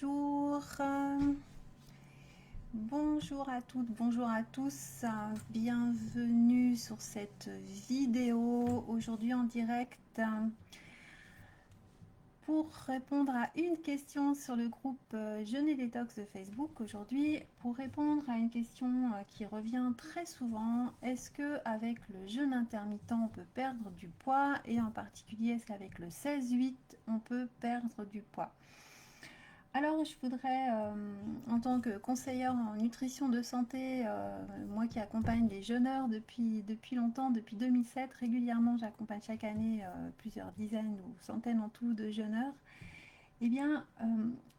Bonjour, bonjour à toutes, bonjour à tous, bienvenue sur cette vidéo aujourd'hui en direct pour répondre à une question sur le groupe Jeûne et Détox de Facebook. Aujourd'hui, pour répondre à une question qui revient très souvent, est-ce que avec le jeûne intermittent on peut perdre du poids, et en particulier est-ce qu'avec le 16-8 on peut perdre du poids? Alors, je voudrais, en tant que conseillère en nutrition de santé, moi qui accompagne les jeûneurs depuis longtemps, depuis 2007, régulièrement, j'accompagne chaque année plusieurs dizaines ou centaines en tout de jeûneurs. Eh bien,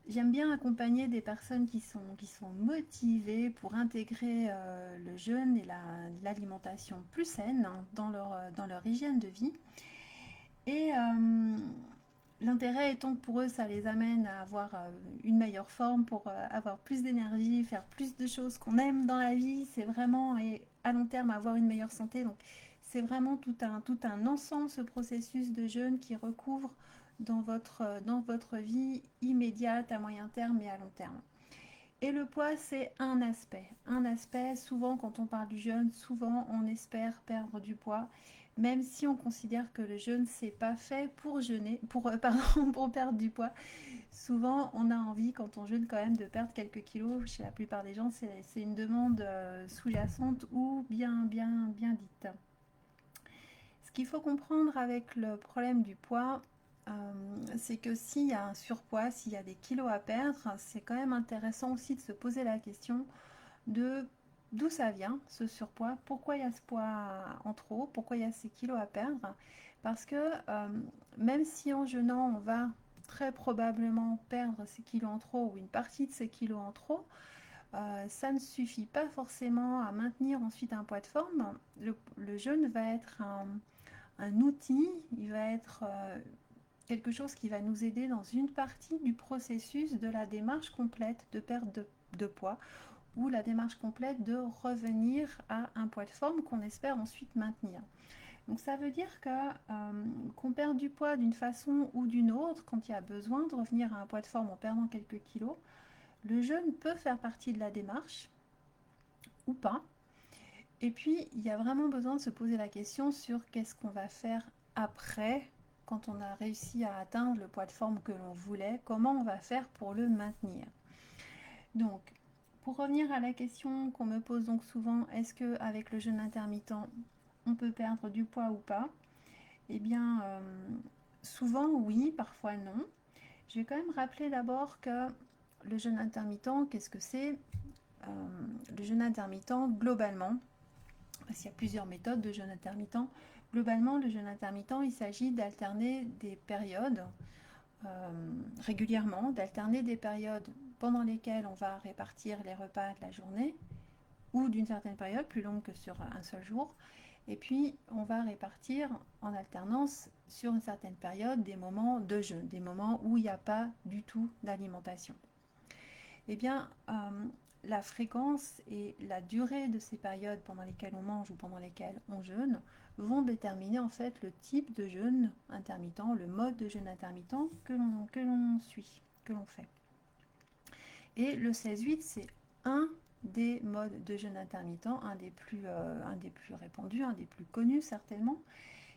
j'aime bien accompagner des personnes qui sont motivées pour intégrer le jeûne et l'alimentation plus saine, hein, dans leur hygiène de vie. Et l'intérêt étant que pour eux, ça les amène à avoir une meilleure forme, pour avoir plus d'énergie, faire plus de choses qu'on aime dans la vie. C'est vraiment, et à long terme, avoir une meilleure santé. Donc, c'est vraiment tout un ensemble, ce processus de jeûne qui recouvre dans votre vie immédiate, à moyen terme et à long terme. Et le poids, c'est un aspect. Un aspect, souvent quand on parle du jeûne, souvent on espère perdre du poids, même si on considère que le jeûne, c'est pas fait pour jeûner, pardon, pour perdre du poids. Souvent, on a envie, quand on jeûne, quand même de perdre quelques kilos. Chez la plupart des gens, c'est une demande sous-jacente ou bien dite. Ce qu'il faut comprendre avec le problème du poids, c'est que s'il y a un surpoids, s'il y a des kilos à perdre, c'est quand même intéressant aussi de se poser la question de d'où ça vient, ce surpoids, pourquoi il y a ce poids en trop, pourquoi il y a ces kilos à perdre. Parce que même si en jeûnant, on va très probablement perdre ces kilos en trop ou une partie de ces kilos en trop, ça ne suffit pas forcément à maintenir ensuite un poids de forme. Le jeûne va être un outil, il va être quelque chose qui va nous aider dans une partie du processus de la démarche complète de perte de poids, ou la démarche complète de revenir à un poids de forme qu'on espère ensuite maintenir. Donc ça veut dire que qu'on perd du poids d'une façon ou d'une autre, quand il y a besoin de revenir à un poids de forme en perdant quelques kilos, le jeûne peut faire partie de la démarche ou pas. Et puis, il y a vraiment besoin de se poser la question sur qu'est-ce qu'on va faire après, quand on a réussi à atteindre le poids de forme que l'on voulait, comment on va faire pour le maintenir. Donc, pour revenir à la question qu'on me pose donc souvent, est-ce qu'avec le jeûne intermittent, on peut perdre du poids ou pas? Eh bien, souvent oui, parfois non. Je vais quand même rappeler d'abord que le jeûne intermittent, qu'est-ce que c'est? Le jeûne intermittent, globalement, parce qu'il y a plusieurs méthodes de jeûne intermittent. Globalement, le jeûne intermittent, il s'agit d'alterner des périodes régulièrement, d'alterner des périodes pendant lesquelles on va répartir les repas de la journée, ou d'une certaine période, plus longue que sur un seul jour. Et puis, on va répartir en alternance sur une certaine période des moments de jeûne, des moments où il n'y a pas du tout d'alimentation. Eh bien, la fréquence et la durée de ces périodes pendant lesquelles on mange ou pendant lesquelles on jeûne vont déterminer en fait le type de jeûne intermittent, le mode de jeûne intermittent que l'on suit, que l'on fait. Et le 16-8, c'est un des modes de jeûne intermittent, un des plus répandus, un des plus connus certainement,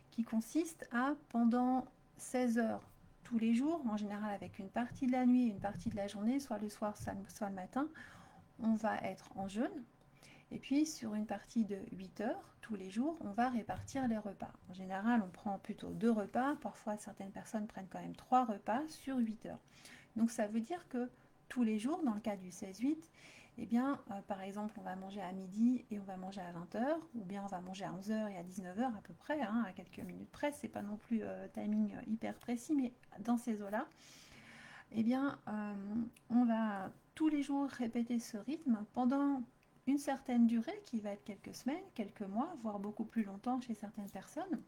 qui consiste à, pendant 16 heures tous les jours, en général avec une partie de la nuit et une partie de la journée, soit le soir, soit le matin, on va être en jeûne. Et puis sur une partie de 8 heures tous les jours, on va répartir les repas. En général, on prend plutôt 2 repas, parfois certaines personnes prennent quand même 3 repas sur 8 heures. Donc ça veut dire que tous les jours, dans le cas du 16-8, eh bien, par exemple, on va manger à midi et on va manger à 20 heures, ou bien on va manger à 11 heures et à 19 heures à peu près, hein, à quelques minutes près, c'est pas non plus timing hyper précis, mais dans ces eaux-là, eh bien, on va tous les jours répéter ce rythme pendant une certaine durée, qui va être quelques semaines, quelques mois, voire beaucoup plus longtemps chez certaines personnes.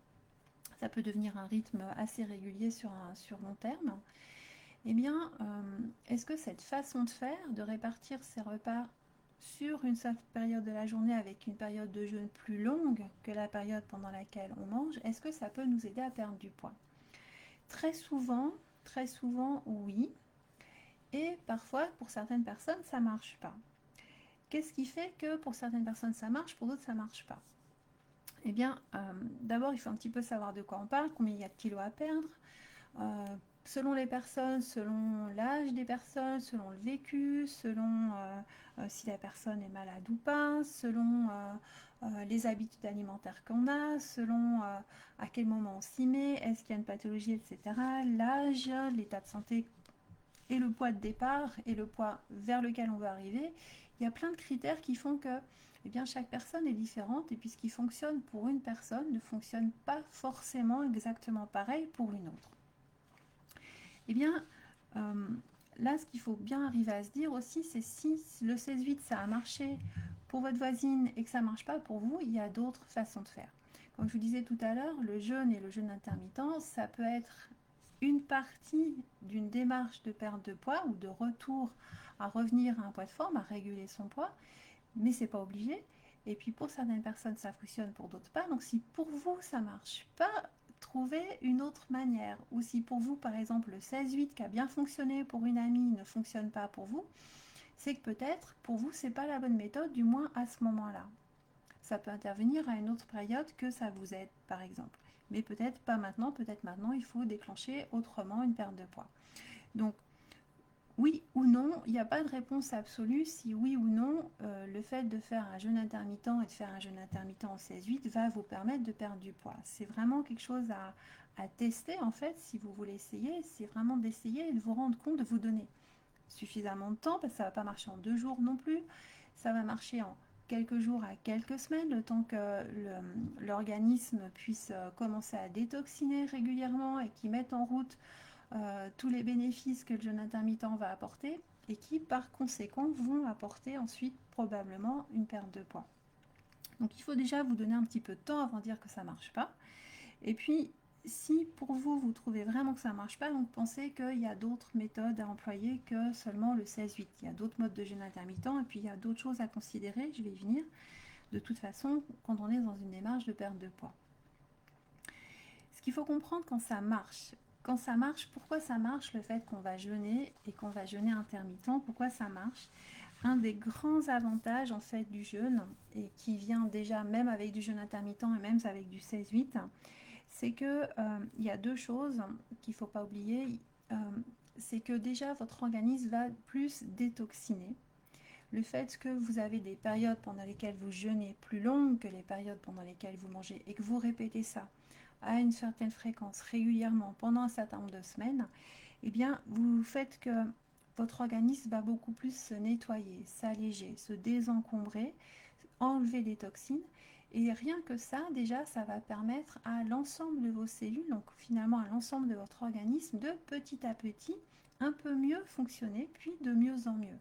Ça peut devenir un rythme assez régulier sur long terme. Eh bien, est-ce que cette façon de faire, de répartir ces repas sur une seule période de la journée avec une période de jeûne plus longue que la période pendant laquelle on mange, est-ce que ça peut nous aider à perdre du poids? Très souvent, oui. et parfois pour certaines personnes ça marche pas. Qu'est-ce qui fait que pour certaines personnes ça marche, pour d'autres ça marche pas? Eh bien, d'abord il faut un petit peu savoir de quoi on parle, combien il y a de kilos à perdre, selon les personnes, selon l'âge des personnes, selon le vécu, selon si la personne est malade ou pas, selon les habitudes alimentaires qu'on a, selon à quel moment on s'y met, est-ce qu'il y a une pathologie, etc. L'âge, l'état de santé et le poids de départ et le poids vers lequel on veut arriver. Il y a plein de critères qui font que eh bien, chaque personne est différente et puis ce qui fonctionne pour une personne ne fonctionne pas forcément exactement pareil pour une autre. Eh bien, là, ce qu'il faut bien arriver à se dire aussi, c'est si le 16-8, ça a marché pour votre voisine et que ça ne marche pas pour vous, il y a d'autres façons de faire. Comme je vous disais tout à l'heure, le jeûne et le jeûne intermittent, ça peut être une partie d'une démarche de perte de poids ou de retour à revenir à un poids de forme, à réguler son poids, mais c'est pas obligé. Et puis pour certaines personnes, ça fonctionne, pour d'autres pas. Donc si pour vous, ça marche pas, trouvez une autre manière. Ou si pour vous, par exemple, le 16-8 qui a bien fonctionné pour une amie ne fonctionne pas pour vous, c'est que peut-être pour vous, c'est pas la bonne méthode, du moins à ce moment-là. Ça peut intervenir à une autre période que ça vous aide, par exemple. Mais peut-être pas maintenant, peut-être maintenant, il faut déclencher autrement une perte de poids. Donc, oui ou non, il n'y a pas de réponse absolue. Si oui ou non, le fait de faire un jeûne intermittent et de faire un jeûne intermittent en 16-8 va vous permettre de perdre du poids. C'est vraiment quelque chose à tester en fait, si vous voulez essayer. C'est vraiment d'essayer et de vous rendre compte, de vous donner suffisamment de temps, parce que ça ne va pas marcher en 2 jours non plus. Ça va marcher en quelques jours à quelques semaines, le temps que l'organisme puisse commencer à détoxiner régulièrement et qu'il mette en route tous les bénéfices que le jeûne intermittent va apporter et qui par conséquent vont apporter ensuite probablement une perte de poids. Donc il faut déjà vous donner un petit peu de temps avant de dire que ça ne marche pas. Et puis si pour vous, vous trouvez vraiment que ça ne marche pas, donc pensez qu'il y a d'autres méthodes à employer que seulement le 16-8. Il y a d'autres modes de jeûne intermittent et puis il y a d'autres choses à considérer, je vais y venir, de toute façon, quand on est dans une démarche de perte de poids. Ce qu'il faut comprendre quand ça marche, pourquoi ça marche le fait qu'on va jeûner et qu'on va jeûner intermittent, pourquoi ça marche? Un des grands avantages en fait du jeûne, et qui vient déjà même avec du jeûne intermittent et même avec du 16-8, c'est que il y a deux choses qu'il ne faut pas oublier. C'est que déjà votre organisme va plus détoxiner. Le fait que vous avez des périodes pendant lesquelles vous jeûnez plus longues que les périodes pendant lesquelles vous mangez et que vous répétez ça à une certaine fréquence régulièrement pendant un certain nombre de semaines, eh bien vous faites que votre organisme va beaucoup plus se nettoyer, s'alléger, se désencombrer, enlever les toxines. Et rien que ça, déjà, ça va permettre à l'ensemble de vos cellules, donc finalement à l'ensemble de votre organisme, de petit à petit un peu mieux fonctionner, puis de mieux en mieux.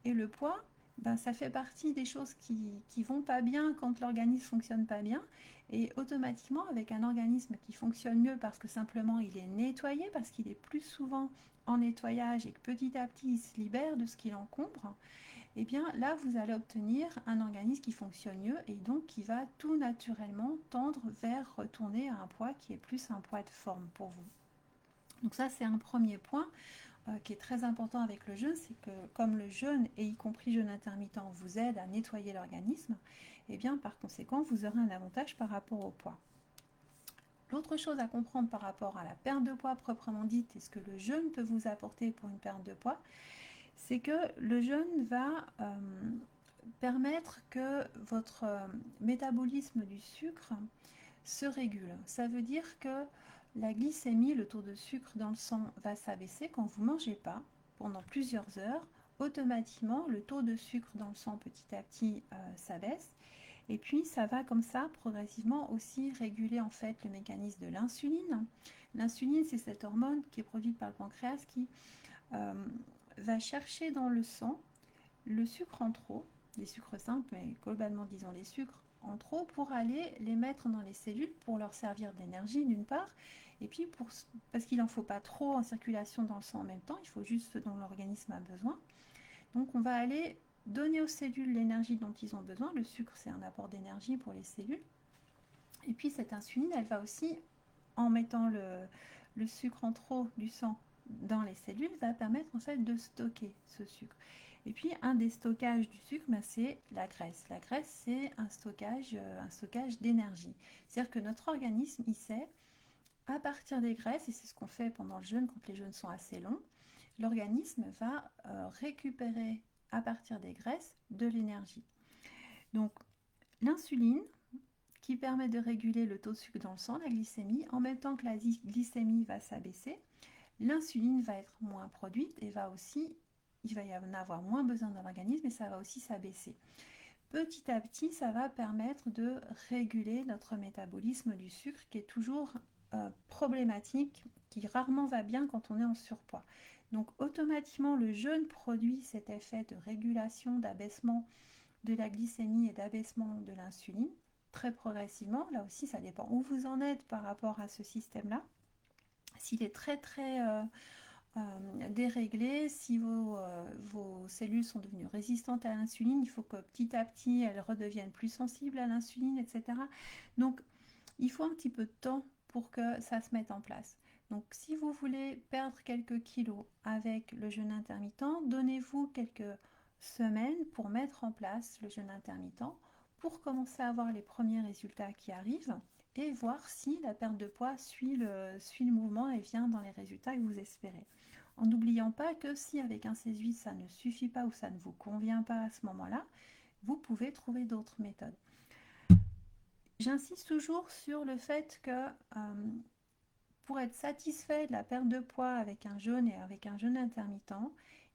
Et le poids, ben, ça fait partie des choses qui vont pas bien quand l'organisme fonctionne pas bien. Et automatiquement, avec un organisme qui fonctionne mieux parce que simplement il est nettoyé, parce qu'il est plus souvent en nettoyage et que petit à petit il se libère de ce qui l'encombre, et bien là vous allez obtenir un organisme qui fonctionne mieux et donc qui va tout naturellement tendre vers retourner à un poids qui est plus un poids de forme pour vous. Donc ça c'est un premier point qui est très important avec le jeûne, c'est que comme le jeûne, et y compris jeûne intermittent, vous aide à nettoyer l'organisme, et bien par conséquent vous aurez un avantage par rapport au poids. L'autre chose à comprendre par rapport à la perte de poids proprement dite et ce que le jeûne peut vous apporter pour une perte de poids, c'est que le jeûne va permettre que votre métabolisme du sucre se régule. Ça veut dire que la glycémie, le taux de sucre dans le sang, va s'abaisser quand vous ne mangez pas pendant plusieurs heures. Automatiquement, le taux de sucre dans le sang petit à petit s'abaisse. Et puis, ça va comme ça progressivement aussi réguler en fait le mécanisme de l'insuline. L'insuline, c'est cette hormone qui est produite par le pancréas qui va chercher dans le sang le sucre en trop, les sucres simples, mais globalement disons les sucres en trop, pour aller les mettre dans les cellules pour leur servir d'énergie d'une part, et puis parce qu'il n'en faut pas trop en circulation dans le sang en même temps, il faut juste ce dont l'organisme a besoin. Donc on va aller donner aux cellules l'énergie dont ils ont besoin. Le sucre, c'est un apport d'énergie pour les cellules. Et puis cette insuline, elle va aussi, en mettant le sucre en trop du sang dans les cellules va permettre en fait de stocker ce sucre. Et puis un des stockages du sucre, c'est la graisse. La graisse, c'est un stockage d'énergie. C'est-à-dire que notre organisme, il sait, à partir des graisses, et c'est ce qu'on fait pendant le jeûne quand les jeûnes sont assez longs, l'organisme va récupérer à partir des graisses de l'énergie. Donc l'insuline, qui permet de réguler le taux de sucre dans le sang, la glycémie, en même temps que la glycémie va s'abaisser, l'insuline va être moins produite et il va y en avoir moins besoin dans l'organisme et ça va aussi s'abaisser. Petit à petit, ça va permettre de réguler notre métabolisme du sucre qui est toujours problématique, qui rarement va bien quand on est en surpoids. Donc automatiquement, le jeûne produit cet effet de régulation, d'abaissement de la glycémie et d'abaissement de l'insuline, très progressivement. Là aussi, ça dépend où vous en êtes par rapport à ce système-là. S'il est très déréglé, si vos cellules sont devenues résistantes à l'insuline, il faut que petit à petit elles redeviennent plus sensibles à l'insuline, etc. Donc il faut un petit peu de temps pour que ça se mette en place. Donc si vous voulez perdre quelques kilos avec le jeûne intermittent, donnez-vous quelques semaines pour mettre en place le jeûne intermittent, pour commencer à voir les premiers résultats qui arrivent et voir si la perte de poids suit le mouvement et vient dans les résultats que vous espérez. En n'oubliant pas que si avec un C8 ça ne suffit pas ou ça ne vous convient pas à ce moment-là, vous pouvez trouver d'autres méthodes. J'insiste toujours sur le fait que pour être satisfait de la perte de poids avec un jeûne et avec un jeûne intermittent,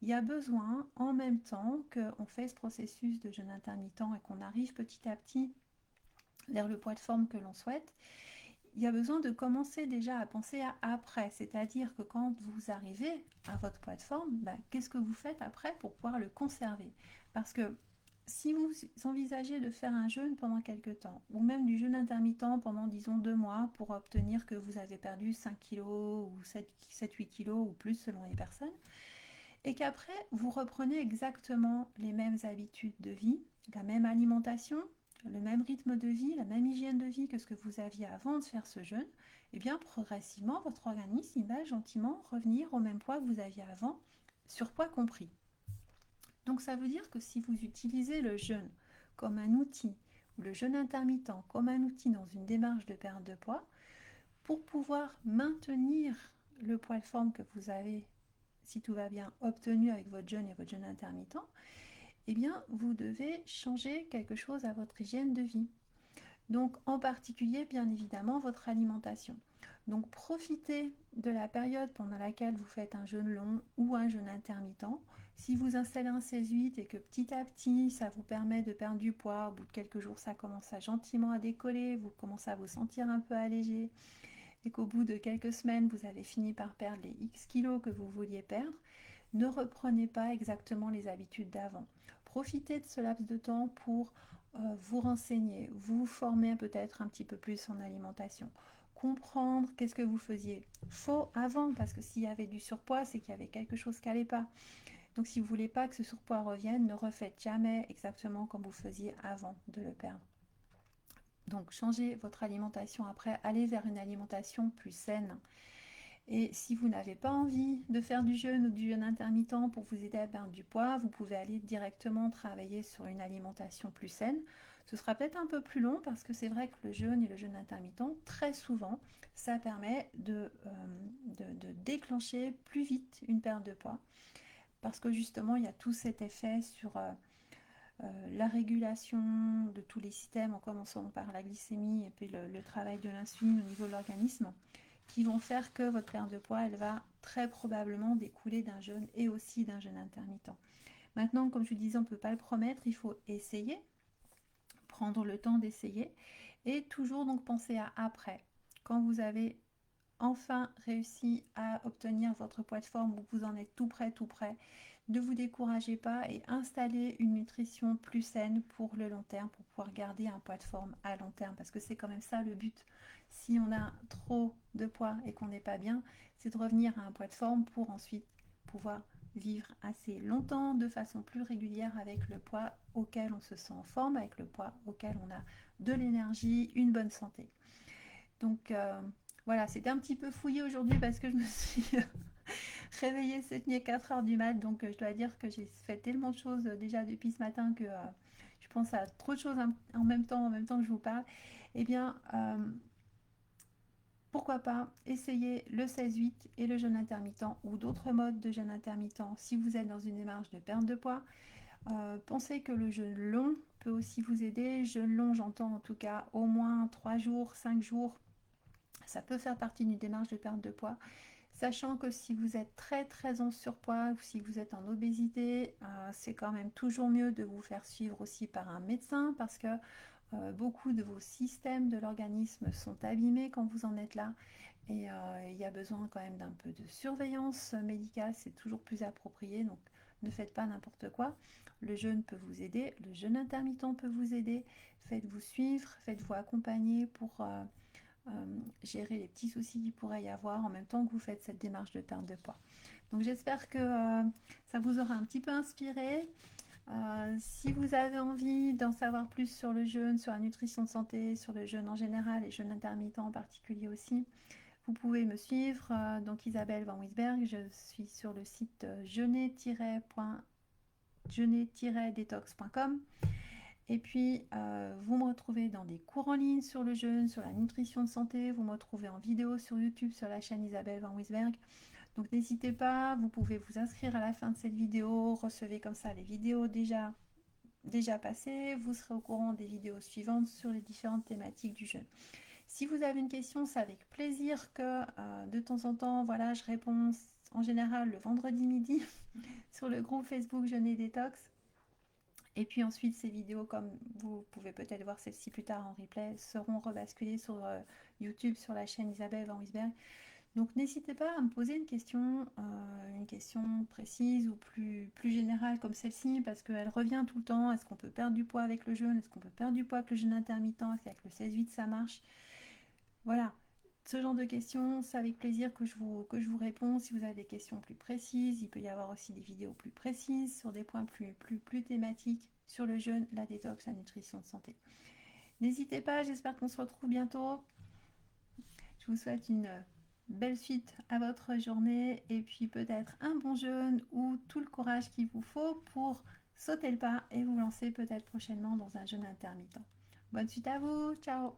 il y a besoin en même temps qu'on fait ce processus de jeûne intermittent et qu'on arrive petit à petit vers le poids de forme que l'on souhaite, il y a besoin de commencer déjà à penser à après, c'est-à-dire que quand vous arrivez à votre poids de forme, qu'est-ce que vous faites après pour pouvoir le conserver? Parce que si vous envisagez de faire un jeûne pendant quelques temps, ou même du jeûne intermittent pendant, disons, 2 mois, pour obtenir que vous avez perdu 5 kg ou 7-8 kg ou plus selon les personnes, et qu'après, vous reprenez exactement les mêmes habitudes de vie, la même alimentation, le même rythme de vie, la même hygiène de vie que ce que vous aviez avant de faire ce jeûne, et bien progressivement, votre organisme il va gentiment revenir au même poids que vous aviez avant, surpoids compris. Donc ça veut dire que si vous utilisez le jeûne comme un outil, ou le jeûne intermittent comme un outil dans une démarche de perte de poids, pour pouvoir maintenir le poids de forme que vous avez, si tout va bien, obtenu avec votre jeûne et votre jeûne intermittent, eh bien vous devez changer quelque chose à votre hygiène de vie. Donc en particulier, bien évidemment, votre alimentation. Donc profitez de la période pendant laquelle vous faites un jeûne long ou un jeûne intermittent. Si vous installez un C8 et que petit à petit ça vous permet de perdre du poids, au bout de quelques jours ça commence gentiment à décoller, vous commencez à vous sentir un peu allégé et qu'au bout de quelques semaines vous avez fini par perdre les X kilos que vous vouliez perdre, ne reprenez pas exactement les habitudes d'avant. Profitez de ce laps de temps pour vous renseigner, vous former peut-être un petit peu plus en alimentation, comprendre qu'est-ce que vous faisiez faux avant, parce que s'il y avait du surpoids, c'est qu'il y avait quelque chose qui n'allait pas. Donc si vous ne voulez pas que ce surpoids revienne, ne refaites jamais exactement comme vous faisiez avant de le perdre. Donc changez votre alimentation après, allez vers une alimentation plus saine. Et si vous n'avez pas envie de faire du jeûne ou du jeûne intermittent pour vous aider à perdre du poids, vous pouvez aller directement travailler sur une alimentation plus saine. Ce sera peut-être un peu plus long parce que c'est vrai que le jeûne et le jeûne intermittent, très souvent, ça permet de déclencher plus vite une perte de poids. Parce que justement, il y a tout cet effet sur la régulation de tous les systèmes, en commençant par la glycémie et puis le travail de l'insuline au niveau de l'organisme, qui vont faire que votre perte de poids, elle va très probablement découler d'un jeûne et aussi d'un jeûne intermittent. Maintenant, comme je vous disais, on ne peut pas le promettre, il faut essayer, prendre le temps d'essayer et toujours donc penser à après. Quand vous avez enfin réussi à obtenir votre poids de forme ou vous en êtes tout près, ne vous découragez pas et installez une nutrition plus saine pour le long terme, pour pouvoir garder un poids de forme à long terme, parce que c'est quand même ça le but. Si on a trop de poids et qu'on n'est pas bien, c'est de revenir à un poids de forme pour ensuite pouvoir vivre assez longtemps de façon plus régulière avec le poids auquel on se sent en forme, avec le poids auquel on a de l'énergie, une bonne santé. Donc voilà, c'était un petit peu fouillé aujourd'hui parce que je me suis réveillée cette nuit à 4 heures du mat. Donc je dois dire que j'ai fait tellement de choses déjà depuis ce matin que je pense à trop de choses en même temps que je vous parle. Eh bien, pourquoi pas essayer le 16-8 et le jeûne intermittent ou d'autres modes de jeûne intermittent si vous êtes dans une démarche de perte de poids. Pensez que le jeûne long peut aussi vous aider. Jeûne long, j'entends en tout cas au moins 3 jours, 5 jours. Ça peut faire partie d'une démarche de perte de poids. Sachant que si vous êtes très en surpoids ou si vous êtes en obésité, c'est quand même toujours mieux de vous faire suivre aussi par un médecin parce que beaucoup de vos systèmes de l'organisme sont abîmés quand vous en êtes là. Et il y a besoin quand même d'un peu de surveillance médicale, c'est toujours plus approprié. Donc ne faites pas n'importe quoi. Le jeûne peut vous aider, le jeûne intermittent peut vous aider. Faites-vous suivre, faites-vous accompagner pour gérer les petits soucis qu'il pourrait y avoir en même temps que vous faites cette démarche de perte de poids. Donc j'espère que ça vous aura un petit peu inspiré. Si vous avez envie d'en savoir plus sur le jeûne, sur la nutrition de santé, sur le jeûne en général et jeûne intermittent en particulier aussi, vous pouvez me suivre. Donc Isabelle Van Wisberg, je suis sur le site jeûner-detox.com. Et puis, vous me retrouvez dans des cours en ligne sur le jeûne, sur la nutrition de santé. Vous me retrouvez en vidéo sur YouTube sur la chaîne Isabelle Van Wisberg. Donc n'hésitez pas, vous pouvez vous inscrire à la fin de cette vidéo. Recevez comme ça les vidéos déjà passées. Vous serez au courant des vidéos suivantes sur les différentes thématiques du jeûne. Si vous avez une question, c'est avec plaisir que de temps en temps, voilà, je réponds en général le vendredi midi sur le groupe Facebook Jeûne et Détox. Et puis ensuite, ces vidéos, comme vous pouvez peut-être voir celle-ci plus tard en replay, seront rebasculées sur YouTube, sur la chaîne Isabelle Van Wisberg. Donc n'hésitez pas à me poser une question précise ou plus générale comme celle-ci, parce qu'elle revient tout le temps. Est-ce qu'on peut perdre du poids avec le jeûne? Est-ce qu'on peut perdre du poids avec le jeûne intermittent? Est-ce qu'avec le 16-8 ça marche? Voilà, ce genre de questions, c'est avec plaisir que je vous réponds. Si vous avez des questions plus précises, il peut y avoir aussi des vidéos plus précises sur des points plus thématiques sur le jeûne, la détox, la nutrition de santé. N'hésitez pas, j'espère qu'on se retrouve bientôt. Je vous souhaite une belle suite à votre journée et puis peut-être un bon jeûne ou tout le courage qu'il vous faut pour sauter le pas et vous lancer peut-être prochainement dans un jeûne intermittent. Bonne suite à vous, ciao!